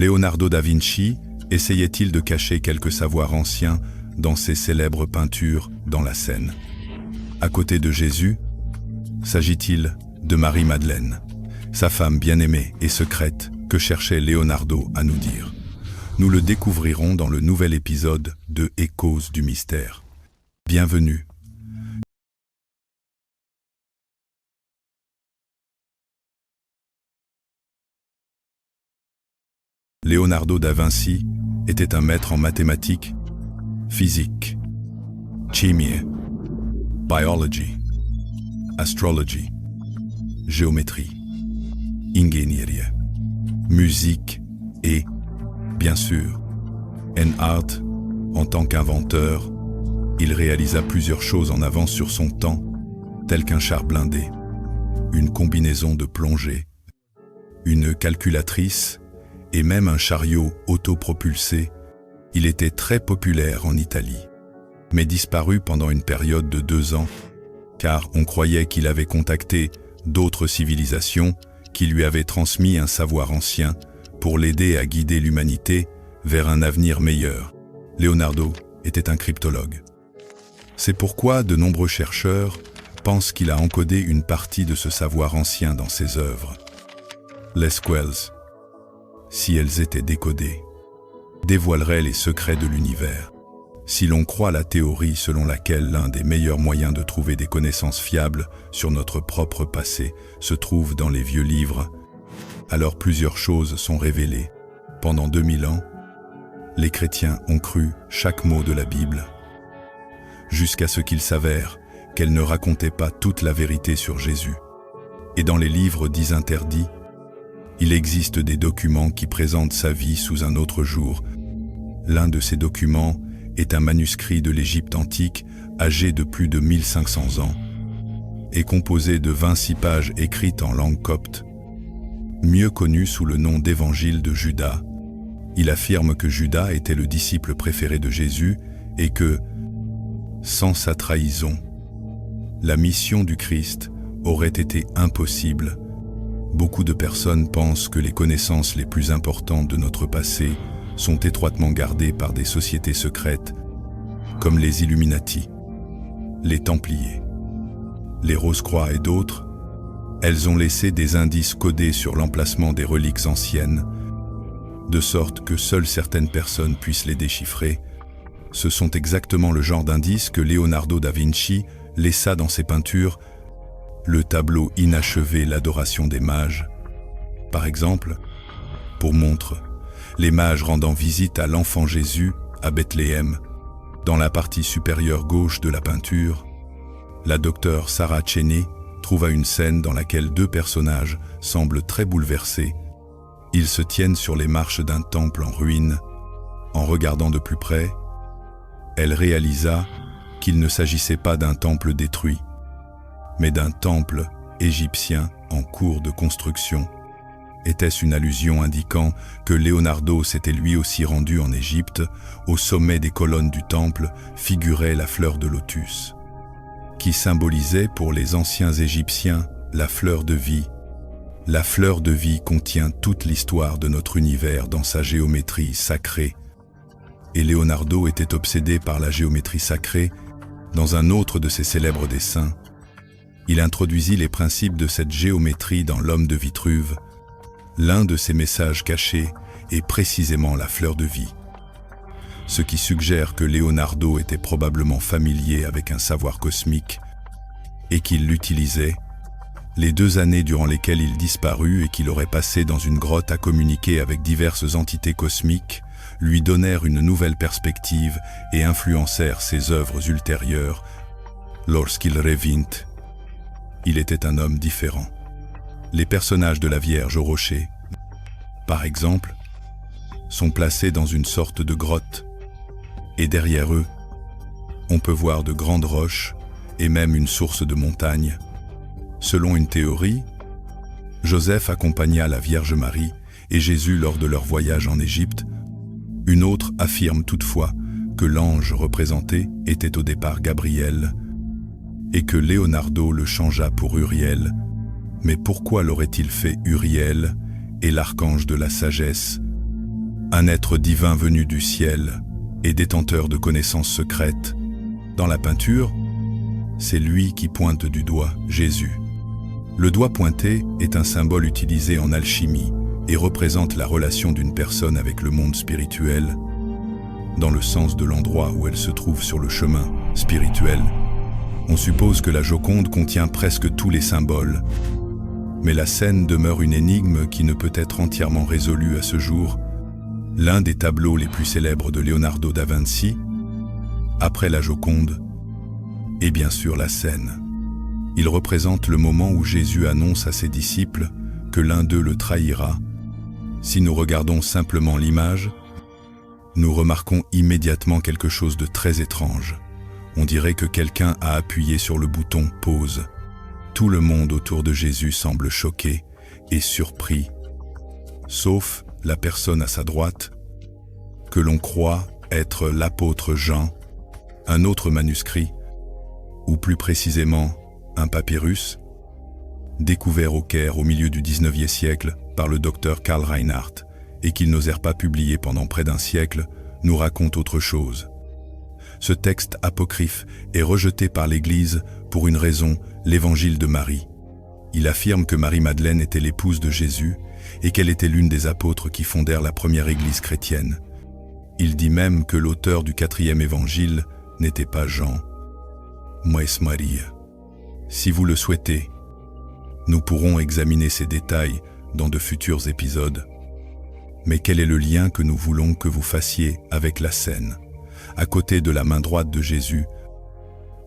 Leonardo da Vinci essayait-il de cacher quelques savoirs anciens dans ses célèbres peintures dans la Seine? À côté de Jésus, s'agit-il de Marie-Madeleine, sa femme bien-aimée et secrète que cherchait Leonardo à nous dire? Nous le découvrirons dans le nouvel épisode de Échos du mystère. Bienvenue. Leonardo da Vinci était un maître en mathématiques, physique, chimie, biologie, astrologie, géométrie, ingénierie, musique et, bien sûr, en art. En tant qu'inventeur, il réalisa plusieurs choses en avance sur son temps, telles qu'un char blindé, une combinaison de plongée, une calculatrice et même un chariot autopropulsé. Il était très populaire en Italie, mais disparut pendant une période de 2 ans, car on croyait qu'il avait contacté d'autres civilisations qui lui avaient transmis un savoir ancien pour l'aider à guider l'humanité vers un avenir meilleur. Leonardo était un cryptologue. C'est pourquoi de nombreux chercheurs pensent qu'il a encodé une partie de ce savoir ancien dans ses œuvres. Les squales, si elles étaient décodées, dévoileraient les secrets de l'univers. Si l'on croit la théorie selon laquelle l'un des meilleurs moyens de trouver des connaissances fiables sur notre propre passé se trouve dans les vieux livres, alors plusieurs choses sont révélées. Pendant 2000 ans, les chrétiens ont cru chaque mot de la Bible, jusqu'à ce qu'il s'avère qu'elle ne racontait pas toute la vérité sur Jésus. Et dans les livres dits interdits, il existe des documents qui présentent sa vie sous un autre jour. L'un de ces documents est un manuscrit de l'Égypte antique, âgé de plus de 1500 ans, et composé de 26 pages écrites en langue copte, mieux connu sous le nom d'Évangile de Judas. Il affirme que Judas était le disciple préféré de Jésus et que, sans sa trahison, la mission du Christ aurait été impossible. Beaucoup de personnes pensent que les connaissances les plus importantes de notre passé sont étroitement gardées par des sociétés secrètes, comme les Illuminati, les Templiers, les Rose-Croix et d'autres. Elles ont laissé des indices codés sur l'emplacement des reliques anciennes, de sorte que seules certaines personnes puissent les déchiffrer. Ce sont exactement le genre d'indices que Leonardo da Vinci laissa dans ses peintures, le tableau inachevé L'Adoration des mages, par exemple, pour montre les mages rendant visite à l'enfant Jésus à Bethléem. Dans la partie supérieure gauche de la peinture, la docteure Sarah Cheney trouva une scène dans laquelle 2 personnages semblent très bouleversés. Ils se tiennent sur les marches d'un temple en ruine. En regardant de plus près, elle réalisa qu'il ne s'agissait pas d'un temple détruit, mais d'un temple égyptien en cours de construction. Était-ce une allusion indiquant que Leonardo s'était lui aussi rendu en Égypte? Au sommet des colonnes du temple figurait la fleur de lotus, qui symbolisait pour les anciens Égyptiens la fleur de vie. La fleur de vie contient toute l'histoire de notre univers dans sa géométrie sacrée. Et Leonardo était obsédé par la géométrie sacrée. Dans un autre de ses célèbres dessins, il introduisit les principes de cette géométrie dans l'homme de Vitruve. L'un de ses messages cachés est précisément la fleur de vie, ce qui suggère que Leonardo était probablement familier avec un savoir cosmique et qu'il l'utilisait. Les 2 années durant lesquelles il disparut et qu'il aurait passé dans une grotte à communiquer avec diverses entités cosmiques lui donnèrent une nouvelle perspective et influencèrent ses œuvres ultérieures. Lorsqu'il revint, il était un homme différent. Les personnages de la Vierge au rocher, par exemple, sont placés dans une sorte de grotte, et derrière eux, on peut voir de grandes roches et même une source de montagne. Selon une théorie, Joseph accompagna la Vierge Marie et Jésus lors de leur voyage en Égypte. Une autre affirme toutefois que l'ange représenté était au départ Gabriel et que Leonardo le changea pour Uriel. Mais pourquoi l'aurait-il fait Uriel et l'archange de la sagesse? un être divin venu du ciel et détenteur de connaissances secrètes. Dans la peinture, c'est lui qui pointe du doigt Jésus. Le doigt pointé est un symbole utilisé en alchimie et représente la relation d'une personne avec le monde spirituel, dans le sens de l'endroit où elle se trouve sur le chemin spirituel. On suppose que la Joconde contient presque tous les symboles, mais la scène demeure une énigme qui ne peut être entièrement résolue à ce jour. L'un des tableaux les plus célèbres de Leonardo da Vinci, après la Joconde, est bien sûr la scène. Il représente le moment où Jésus annonce à ses disciples que l'un d'eux le trahira. Si nous regardons simplement l'image, nous remarquons immédiatement quelque chose de très étrange. On dirait que quelqu'un a appuyé sur le bouton « Pause ». Tout le monde autour de Jésus semble choqué et surpris, sauf la personne à sa droite, que l'on croit être l'apôtre Jean. Un autre manuscrit, ou plus précisément un papyrus, découvert au Caire au milieu du XIXe siècle par le docteur Karl Reinhardt et qu'ils n'osèrent pas publier pendant près d'un siècle, nous raconte autre chose. Ce texte apocryphe est rejeté par l'Église pour une raison, l'Évangile de Marie. Il affirme que Marie-Madeleine était l'épouse de Jésus et qu'elle était l'une des apôtres qui fondèrent la première Église chrétienne. Il dit même que l'auteur du 4e évangile n'était pas Jean, mais Marie. Si vous le souhaitez, nous pourrons examiner ces détails dans de futurs épisodes. Mais quel est le lien que nous voulons que vous fassiez avec la scène? À côté de la main droite de Jésus,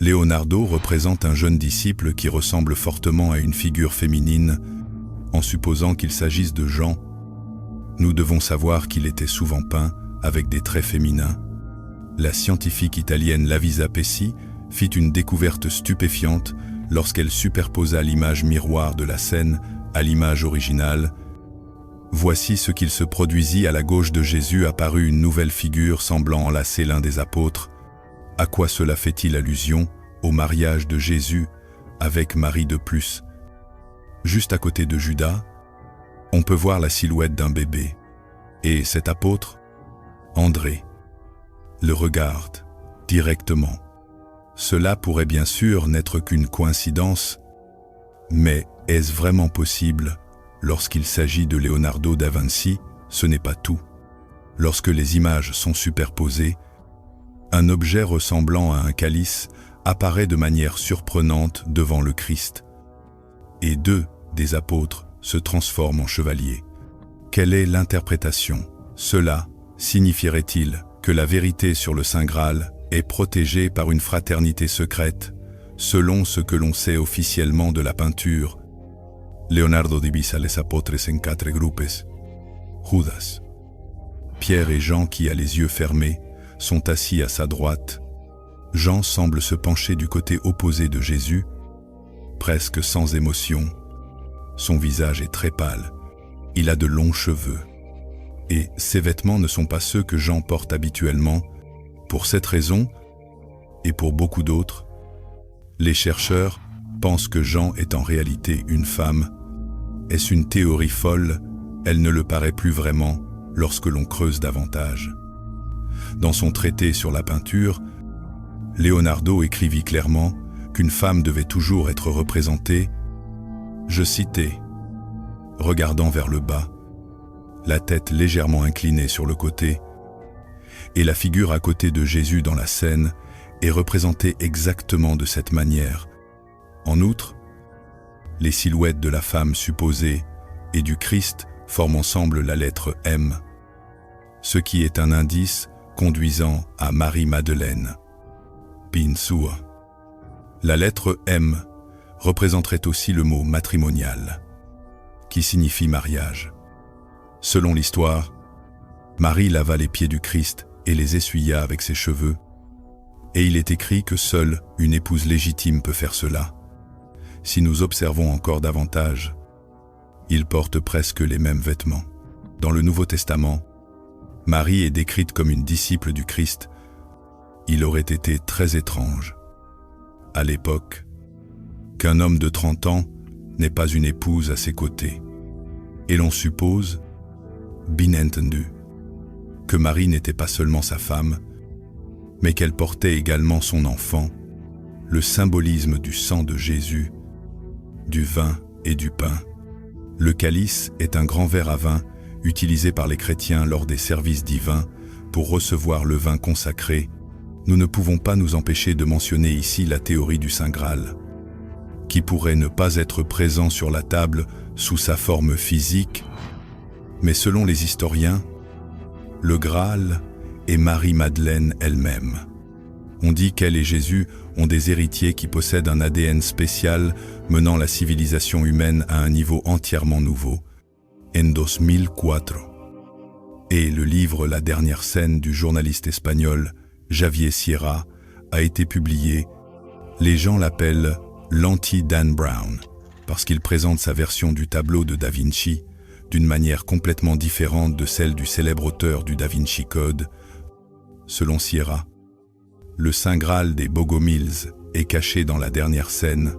Leonardo représente un jeune disciple qui ressemble fortement à une figure féminine. En supposant qu'il s'agisse de Jean, nous devons savoir qu'il était souvent peint avec des traits féminins. La scientifique italienne Lavisa Pesci fit une découverte stupéfiante lorsqu'elle superposa l'image miroir de la scène à l'image originale. Voici ce qu'il se produisit: à la gauche de Jésus apparut une nouvelle figure semblant enlacer l'un des apôtres. À quoi cela fait-il allusion? Au mariage de Jésus avec Marie de plus. Juste à côté de Judas, on peut voir la silhouette d'un bébé. Et cet apôtre, André, le regarde directement. Cela pourrait bien sûr n'être qu'une coïncidence, mais est-ce vraiment possible? Lorsqu'il s'agit de Leonardo da Vinci, ce n'est pas tout. Lorsque les images sont superposées, un objet ressemblant à un calice apparaît de manière surprenante devant le Christ, et deux des apôtres se transforment en chevaliers. Quelle est l'interprétation? Cela signifierait-il que la vérité sur le Saint Graal est protégée par une fraternité secrète, selon ce que l'on sait officiellement de la peinture? Leonardo divisa les apôtres en 4 groupes. Judas, Pierre et Jean, qui a les yeux fermés, sont assis à sa droite. Jean semble se pencher du côté opposé de Jésus, presque sans émotion. Son visage est très pâle. Il a de longs cheveux. Et ses vêtements ne sont pas ceux que Jean porte habituellement. Pour cette raison, et pour beaucoup d'autres, les chercheurs pensent que Jean est en réalité une femme. Est-ce une théorie folle? Elle ne le paraît plus vraiment lorsque l'on creuse davantage. Dans son traité sur la peinture, Leonardo écrivit clairement qu'une femme devait toujours être représentée, je citais, regardant vers le bas, la tête légèrement inclinée sur le côté, et la figure à côté de Jésus dans la scène est représentée exactement de cette manière. En outre, les silhouettes de la femme supposée et du Christ forment ensemble la lettre M, ce qui est un indice conduisant à Marie-Madeleine. Pinsua. La lettre M représenterait aussi le mot matrimonial, qui signifie mariage. Selon l'histoire, Marie lava les pieds du Christ et les essuya avec ses cheveux, et il est écrit que seule une épouse légitime peut faire cela. Si nous observons encore davantage, ils portent presque les mêmes vêtements. Dans le Nouveau Testament, Marie est décrite comme une disciple du Christ. Il aurait été très étrange, à l'époque, qu'un homme de 30 ans n'ait pas une épouse à ses côtés. Et l'on suppose, bien entendu, que Marie n'était pas seulement sa femme, mais qu'elle portait également son enfant, le symbolisme du sang de Jésus, du vin et du pain. Le calice est un grand verre à vin utilisé par les chrétiens lors des services divins pour recevoir le vin consacré. Nous ne pouvons pas nous empêcher de mentionner ici la théorie du Saint Graal, qui pourrait ne pas être présent sur la table sous sa forme physique, mais selon les historiens, le Graal est Marie-Madeleine elle-même. On dit qu'elle et Jésus ont des héritiers qui possèdent un ADN spécial menant la civilisation humaine à un niveau entièrement nouveau. En 2004. Et le livre La dernière scène du journaliste espagnol Javier Sierra a été publié. Les gens l'appellent l'anti-Dan Brown parce qu'il présente sa version du tableau de Da Vinci d'une manière complètement différente de celle du célèbre auteur du Da Vinci Code. Selon Sierra, le Saint Graal des Bogomils est caché dans la dernière scène,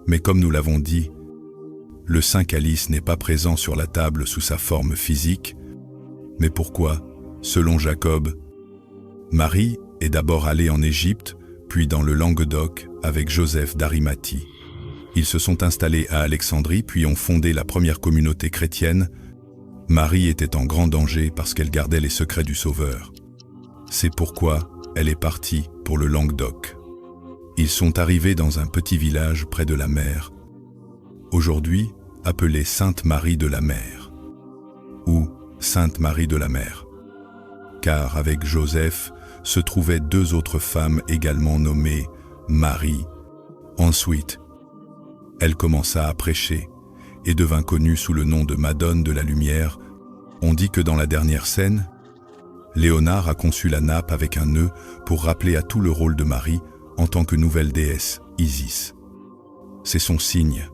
mais comme nous l'avons dit, le Saint Calice n'est pas présent sur la table sous sa forme physique. Mais pourquoi, selon Jacob, Marie est d'abord allée en Égypte, puis dans le Languedoc avec Joseph d'Arimathie. Ils se sont installés à Alexandrie puis ont fondé la première communauté chrétienne. Marie était en grand danger parce qu'elle gardait les secrets du Sauveur. C'est pourquoi elle est partie pour le Languedoc. Ils sont arrivés dans un petit village près de la mer, aujourd'hui appelé Sainte-Marie de la Mer, ou Sainte-Marie de la Mer, car avec Joseph se trouvaient deux autres femmes également nommées Marie. Ensuite, elle commença à prêcher et devint connue sous le nom de Madone de la Lumière. On dit que dans la dernière scène, Léonard a conçu la nappe avec un nœud pour rappeler à tout le rôle de Marie en tant que nouvelle déesse, Isis. C'est son signe.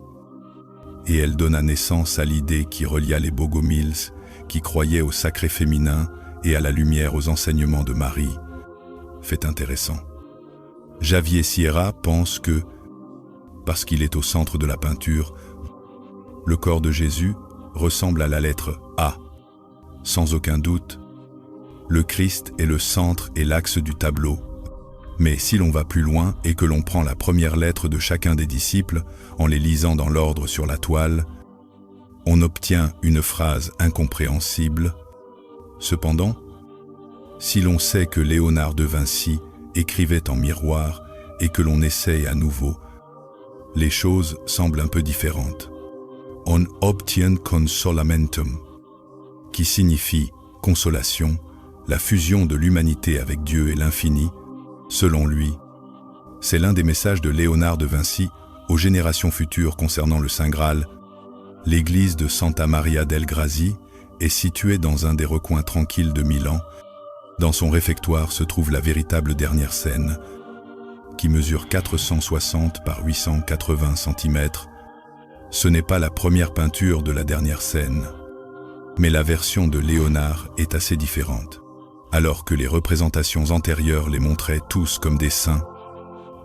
Et elle donna naissance à l'idée qui relia les Bogomils, qui croyaient au sacré féminin et à la lumière aux enseignements de Marie. Fait intéressant. Javier Sierra pense que, parce qu'il est au centre de la peinture, le corps de Jésus ressemble à la lettre A. Sans aucun doute, le Christ est le centre et l'axe du tableau. Mais si l'on va plus loin et que l'on prend la première lettre de chacun des disciples en les lisant dans l'ordre sur la toile, on obtient une phrase incompréhensible. Cependant, si l'on sait que Léonard de Vinci écrivait en miroir et que l'on essaye à nouveau, les choses semblent un peu différentes. On obtient consolamentum, qui signifie consolation, la fusion de l'humanité avec Dieu et l'infini. Selon lui, c'est l'un des messages de Léonard de Vinci aux générations futures concernant le Saint Graal. L'église de Santa Maria del Grassi est située dans un des recoins tranquilles de Milan. Dans son réfectoire se trouve la véritable dernière scène, qui mesure 460 par 880 cm. Ce n'est pas la première peinture de la dernière scène, mais la version de Léonard est assez différente. Alors que les représentations antérieures les montraient tous comme des saints,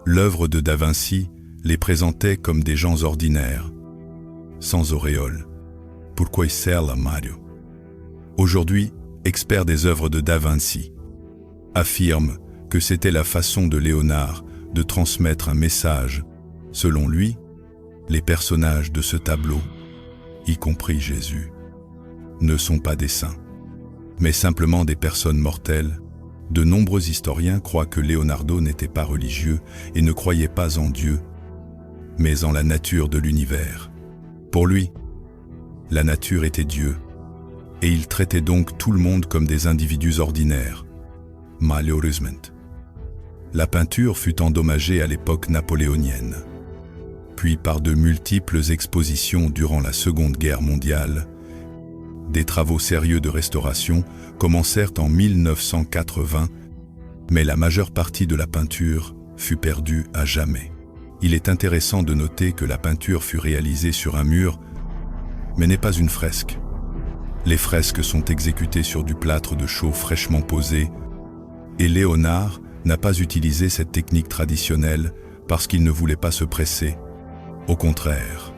l'œuvre de Da Vinci les présentait comme des gens ordinaires, sans auréole. Pourquoi cela, Mario? Aujourd'hui, expert des œuvres de Da Vinci affirme que c'était la façon de Léonard de transmettre un message. Selon lui, les personnages de ce tableau, y compris Jésus, ne sont pas des saints, mais simplement des personnes mortelles. De nombreux historiens croient que Leonardo n'était pas religieux et ne croyait pas en Dieu, mais en la nature de l'univers. Pour lui, la nature était Dieu, et il traitait donc tout le monde comme des individus ordinaires. Malheureusement, la peinture fut endommagée à l'époque napoléonienne, puis par de multiples expositions durant la Seconde Guerre mondiale. Des travaux sérieux de restauration commencèrent en 1980, mais la majeure partie de la peinture fut perdue à jamais. Il est intéressant de noter que la peinture fut réalisée sur un mur, mais n'est pas une fresque. Les fresques sont exécutées sur du plâtre de chaux fraîchement posé, et Léonard n'a pas utilisé cette technique traditionnelle parce qu'il ne voulait pas se presser. Au contraire,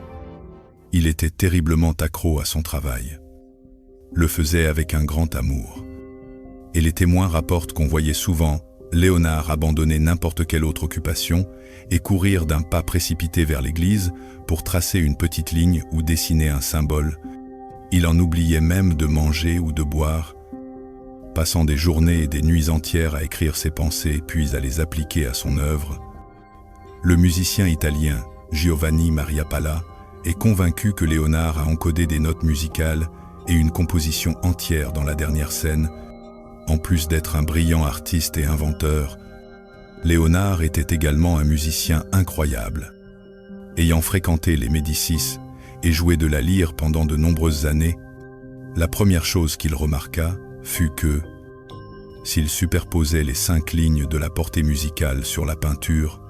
il était terriblement accro à son travail. Le faisait avec un grand amour. et les témoins rapportent qu'on voyait souvent Léonard abandonner n'importe quelle autre occupation et courir d'un pas précipité vers l'église pour tracer une petite ligne ou dessiner un symbole. Il en oubliait même de manger ou de boire, passant des journées et des nuits entières à écrire ses pensées puis à les appliquer à son œuvre. Le musicien italien Giovanni Maria Palla est convaincu que Léonard a encodé des notes musicales et une composition entière dans la dernière scène. En plus d'être un brillant artiste et inventeur, Léonard était également un musicien incroyable. Ayant fréquenté les Médicis et joué de la lyre pendant de nombreuses années, la première chose qu'il remarqua fut que, s'il superposait les 5 lignes de la portée musicale sur la peinture,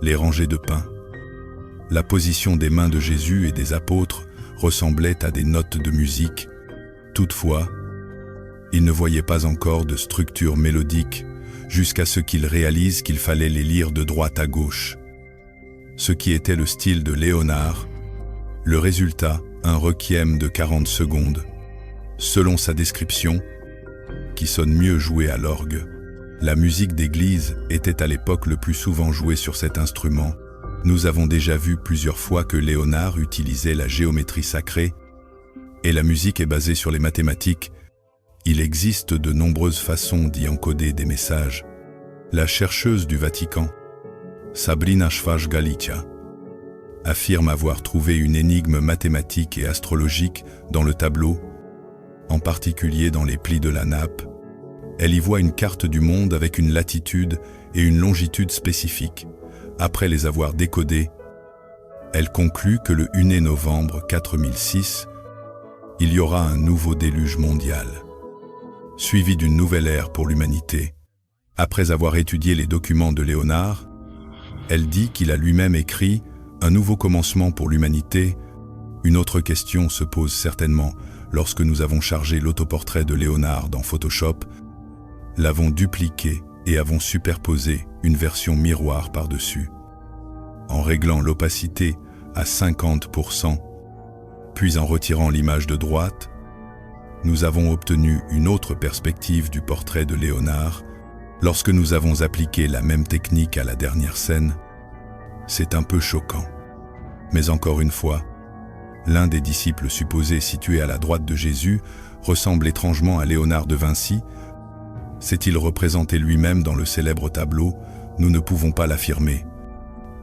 les rangées de pain, la position des mains de Jésus et des apôtres ressemblait à des notes de musique. Toutefois, il ne voyait pas encore de structure mélodique jusqu'à ce qu'il réalise qu'il fallait les lire de droite à gauche. Ce qui était le style de Léonard, le résultat, un requiem de 40 secondes. Selon sa description, qui sonne mieux joué à l'orgue, la musique d'église était à l'époque le plus souvent jouée sur cet instrument. Nous avons déjà vu plusieurs fois que Léonard utilisait la géométrie sacrée et la musique est basée sur les mathématiques. Il existe de nombreuses façons d'y encoder des messages. La chercheuse du Vatican, Sabrina Szwarc-Galicia, affirme avoir trouvé une énigme mathématique et astrologique dans le tableau, en particulier dans les plis de la nappe. Elle y voit une carte du monde avec une latitude et une longitude spécifiques. Après les avoir décodés, elle conclut que le 1er novembre 4006, il y aura un nouveau déluge mondial, suivi d'une nouvelle ère pour l'humanité. Après avoir étudié les documents de Léonard, elle dit qu'il a lui-même écrit « Un nouveau commencement pour l'humanité ». Une autre question se pose certainement lorsque nous avons chargé l'autoportrait de Léonard dans Photoshop, l'avons dupliqué et avons superposé une version miroir par-dessus. En réglant l'opacité à 50%, puis en retirant l'image de droite, nous avons obtenu une autre perspective du portrait de Léonard. Lorsque nous avons appliqué la même technique à la dernière scène, c'est un peu choquant. Mais encore une fois, l'un des disciples supposés situé à la droite de Jésus ressemble étrangement à Léonard de Vinci. S'est-il représenté lui-même dans le célèbre tableau? Nous ne pouvons pas l'affirmer.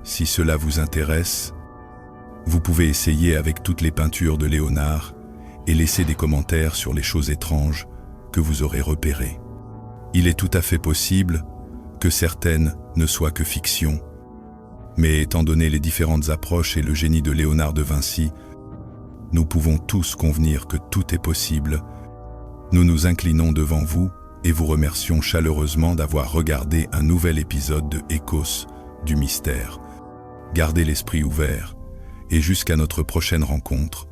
Si cela vous intéresse, vous pouvez essayer avec toutes les peintures de Léonard et laisser des commentaires sur les choses étranges que vous aurez repérées. Il est tout à fait possible que certaines ne soient que fiction, mais étant donné les différentes approches et le génie de Léonard de Vinci, nous pouvons tous convenir que tout est possible. Nous nous inclinons devant vous et vous remercions chaleureusement d'avoir regardé un nouvel épisode de Échos du mystère. Gardez l'esprit ouvert et jusqu'à notre prochaine rencontre,